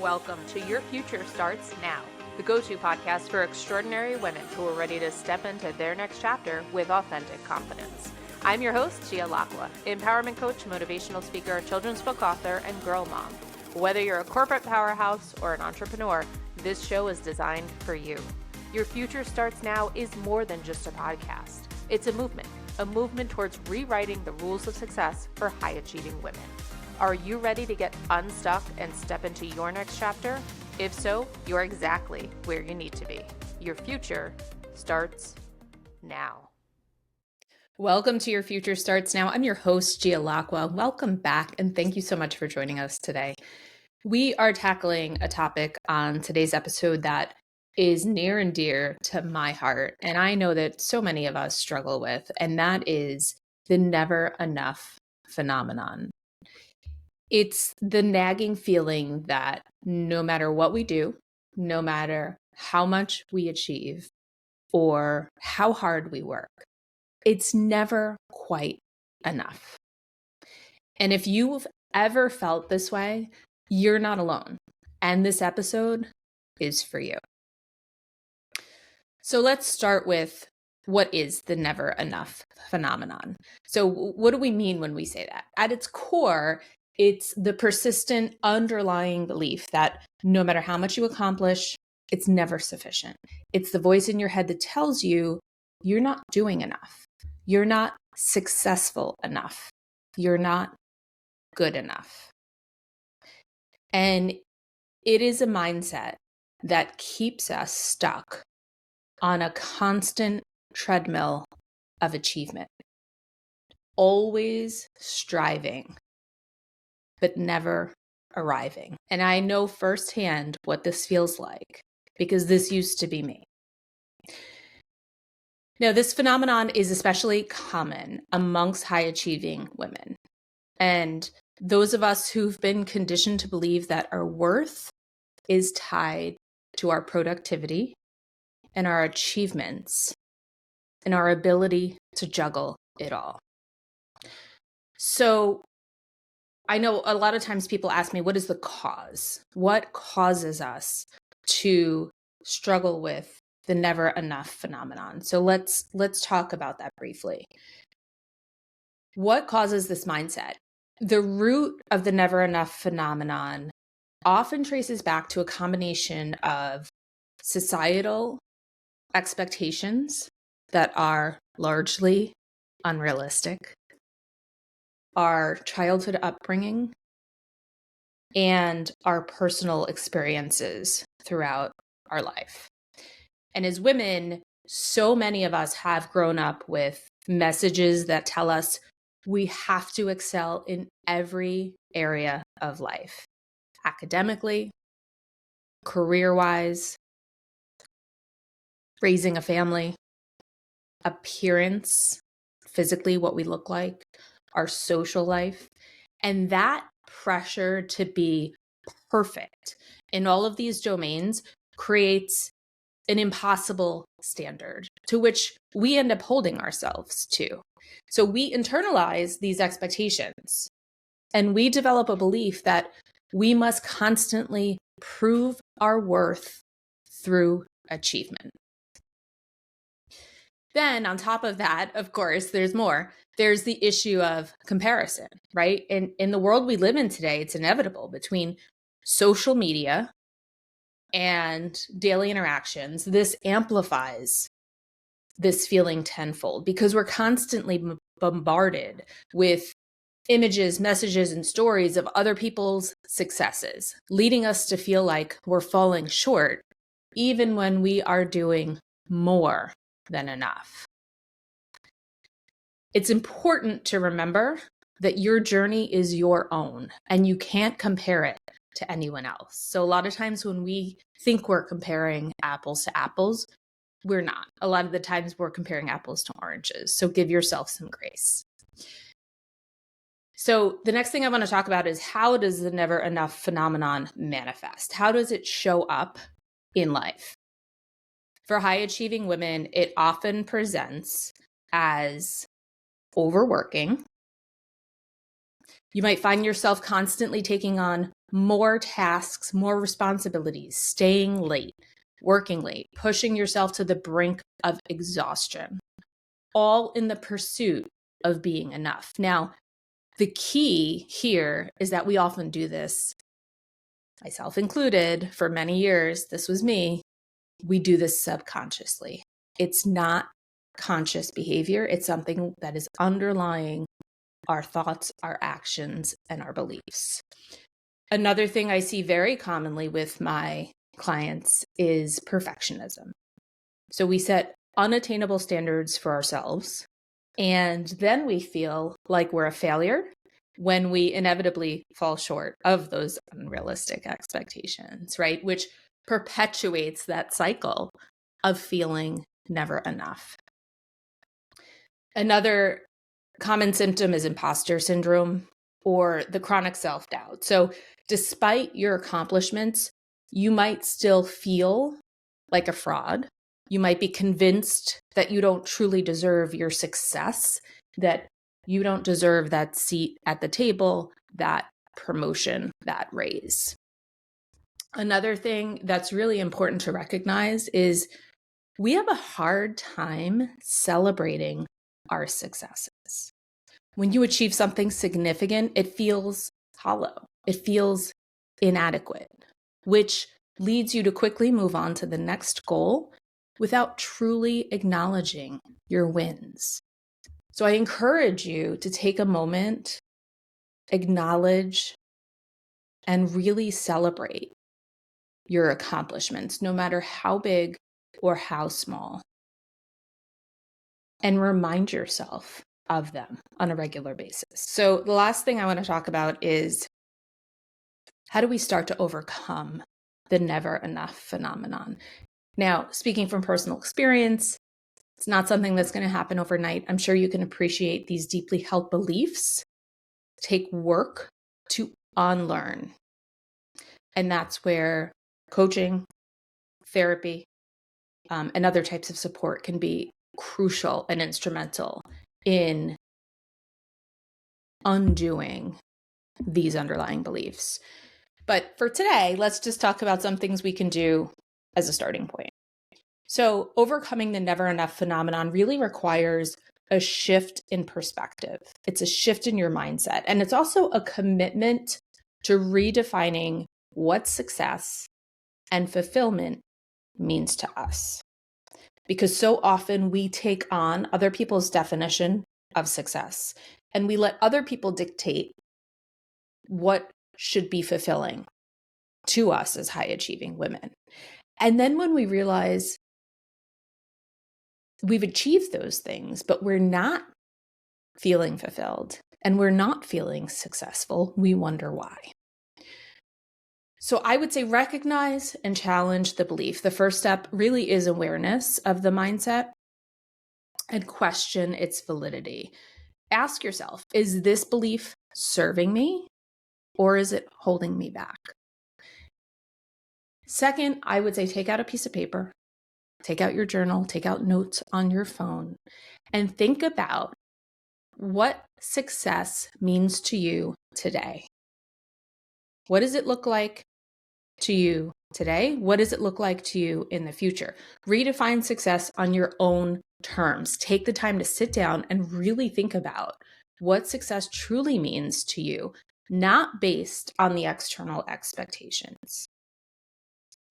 Welcome to Your Future Starts Now, the go-to podcast for extraordinary women who are ready to step into their next chapter with authentic confidence. I'm your host, Gia Lacqua, empowerment coach, motivational speaker, children's book author, and girl mom. Whether you're a corporate powerhouse or an entrepreneur, this show is designed for you. Your Future Starts Now is more than just a podcast. It's a movement towards rewriting the rules of success for high-achieving women. Are you ready to get unstuck and step into your next chapter? If so, you're exactly where you need to be. Your future starts now. Welcome to Your Future Starts Now. I'm your host, Gia Lacqua. Welcome back, and thank you so much for joining us today. We are tackling a topic on today's episode that is near and dear to my heart, and I know that so many of us struggle with, and that is the never enough phenomenon. It's the nagging feeling that no matter what we do, no matter how much we achieve or how hard we work, it's never quite enough. And if you've ever felt this way, you're not alone. And this episode is for you. So let's start with what is the never enough phenomenon. So what do we mean when we say that? At its core, it's the persistent underlying belief that no matter how much you accomplish, it's never sufficient. It's the voice in your head that tells you you're not doing enough. You're not successful enough. You're not good enough. And it is a mindset that keeps us stuck on a constant treadmill of achievement, always striving, but never arriving. And I know firsthand what this feels like because this used to be me. Now, this phenomenon is especially common amongst high-achieving women. And those of us who've been conditioned to believe that our worth is tied to our productivity and our achievements and our ability to juggle it all. So I know a lot of times people ask me, what is the cause? What causes us to struggle with the never enough phenomenon? So let's talk about that briefly. What causes this mindset? The root of the never enough phenomenon often traces back to a combination of societal expectations that are largely unrealistic, our childhood upbringing, and our personal experiences throughout our life. And as women, so many of us have grown up with messages that tell us we have to excel in every area of life, academically, career-wise, raising a family, appearance, physically what we look like, our social life. And that pressure to be perfect in all of these domains creates an impossible standard to which we end up holding ourselves to. So we internalize these expectations and we develop a belief that we must constantly prove our worth through achievement. Then on top of that, of course, there's more. There's the issue of comparison, right? In the world we live in today, it's inevitable between social media and daily interactions. This amplifies this feeling tenfold because we're constantly bombarded with images, messages, and stories of other people's successes, leading us to feel like we're falling short, even when we are doing more than enough. It's important to remember that your journey is your own and you can't compare it to anyone else. So a lot of times when we think we're comparing apples to apples, we're not. A lot of the times we're comparing apples to oranges. So give yourself some grace. So the next thing I want to talk about is how does the never enough phenomenon manifest? How does it show up in life? For high-achieving women, it often presents as overworking. You might find yourself constantly taking on more tasks, more responsibilities, staying late, working late, pushing yourself to the brink of exhaustion, all in the pursuit of being enough. Now, the key here is that we often do this, myself included, for many years. This was me. We do this subconsciously. It's not conscious behavior. It's something that is underlying our thoughts, our actions, and our beliefs. Another thing I see very commonly with my clients is perfectionism. So we set unattainable standards for ourselves, and then we feel like we're a failure when we inevitably fall short of those unrealistic expectations, right? Which perpetuates that cycle of feeling never enough. Another common symptom is imposter syndrome or the chronic self-doubt. So despite your accomplishments, you might still feel like a fraud. You might be convinced that you don't truly deserve your success, that you don't deserve that seat at the table, that promotion, that raise. Another thing that's really important to recognize is we have a hard time celebrating our successes. When you achieve something significant, it feels hollow. It feels inadequate, which leads you to quickly move on to the next goal without truly acknowledging your wins. So I encourage you to take a moment, acknowledge, and really celebrate your accomplishments, no matter how big or how small. And remind yourself of them on a regular basis. So the last thing I want to talk about is how do we start to overcome the never enough phenomenon? Now, speaking from personal experience, it's not something that's going to happen overnight. I'm sure you can appreciate these deeply held beliefs take work to unlearn. And that's where coaching, therapy, and other types of support can be crucial and instrumental in undoing these underlying beliefs. But for today, let's just talk about some things we can do as a starting point. So overcoming the never enough phenomenon really requires a shift in perspective. It's a shift in your mindset. And it's also a commitment to redefining what success and fulfillment means to us. Because so often we take on other people's definition of success and we let other people dictate what should be fulfilling to us as high achieving women. And then when we realize we've achieved those things, but we're not feeling fulfilled and we're not feeling successful, we wonder why. So I would say recognize and challenge the belief. The first step really is awareness of the mindset and question its validity. Ask yourself, is this belief serving me or is it holding me back? Second, I would say take out a piece of paper, take out your journal, take out notes on your phone, and think about what success means to you today. What does it look like to you today? What does it look like to you in the future? Redefine success on your own terms. Take the time to sit down and really think about what success truly means to you, not based on the external expectations,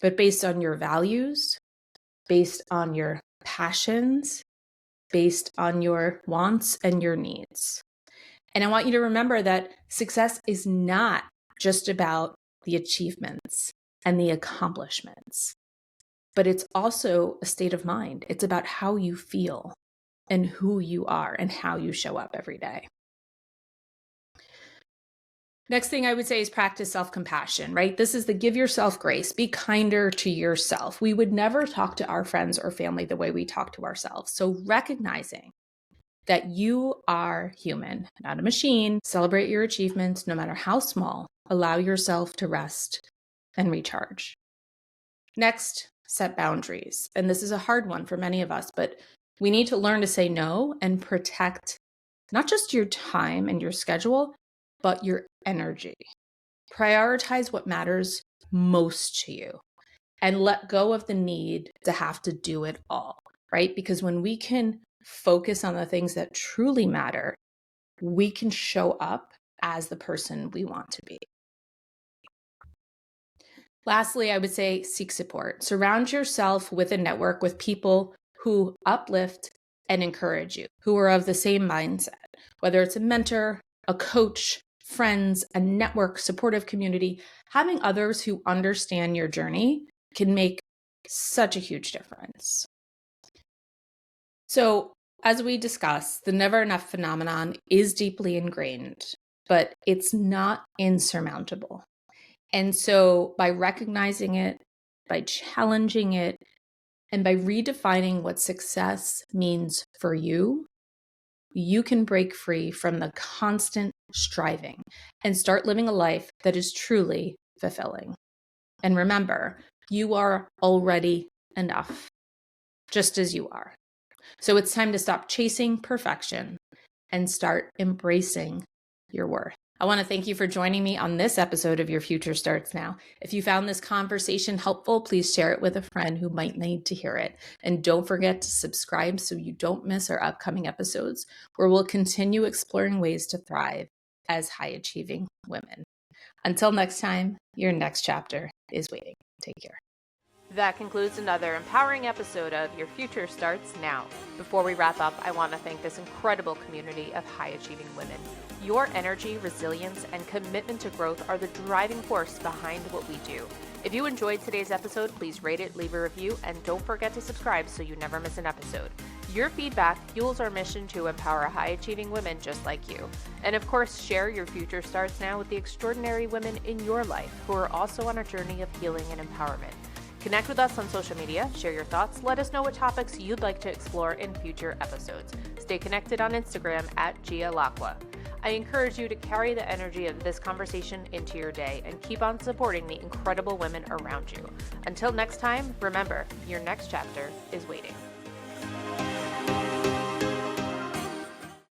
but based on your values, based on your passions, based on your wants and your needs. And I want you to remember that success is not just about the achievements and the accomplishments, but it's also a state of mind. It's about how you feel and who you are and how you show up every day. Next thing I would say is practice self-compassion, right? This is the give yourself grace, be kinder to yourself. We would never talk to our friends or family the way we talk to ourselves. So recognizing that you are human, not a machine, celebrate your achievements, no matter how small, allow yourself to rest and recharge. Next, set boundaries. And this is a hard one for many of us, but we need to learn to say no and protect not just your time and your schedule, but your energy. Prioritize what matters most to you and let go of the need to have to do it all, right? Because when we can focus on the things that truly matter, we can show up as the person we want to be. Lastly, I would say seek support. Surround yourself with a network with people who uplift and encourage you, who are of the same mindset, whether it's a mentor, a coach, friends, a network, supportive community. Having others who understand your journey can make such a huge difference. So, as we discussed, the never enough phenomenon is deeply ingrained, but it's not insurmountable. And so by recognizing it, by challenging it, and by redefining what success means for you, you can break free from the constant striving and start living a life that is truly fulfilling. And remember, you are already enough, just as you are. So it's time to stop chasing perfection and start embracing your worth. I want to thank you for joining me on this episode of Your Future Starts Now. If you found this conversation helpful, please share it with a friend who might need to hear it. And don't forget to subscribe so you don't miss our upcoming episodes, where we'll continue exploring ways to thrive as high-achieving women. Until next time, your next chapter is waiting. Take care. That concludes another empowering episode of Your Future Starts Now. Before we wrap up, I want to thank this incredible community of high-achieving women. Your energy, resilience, and commitment to growth are the driving force behind what we do. If you enjoyed today's episode, please rate it, leave a review, and don't forget to subscribe so you never miss an episode. Your feedback fuels our mission to empower high-achieving women just like you. And of course, share Your Future Starts Now with the extraordinary women in your life who are also on a journey of healing and empowerment. Connect with us on social media, share your thoughts, let us know what topics you'd like to explore in future episodes. Stay connected on Instagram at Gia Lacqua. I encourage you to carry the energy of this conversation into your day and keep on supporting the incredible women around you. Until next time, remember, your next chapter is waiting.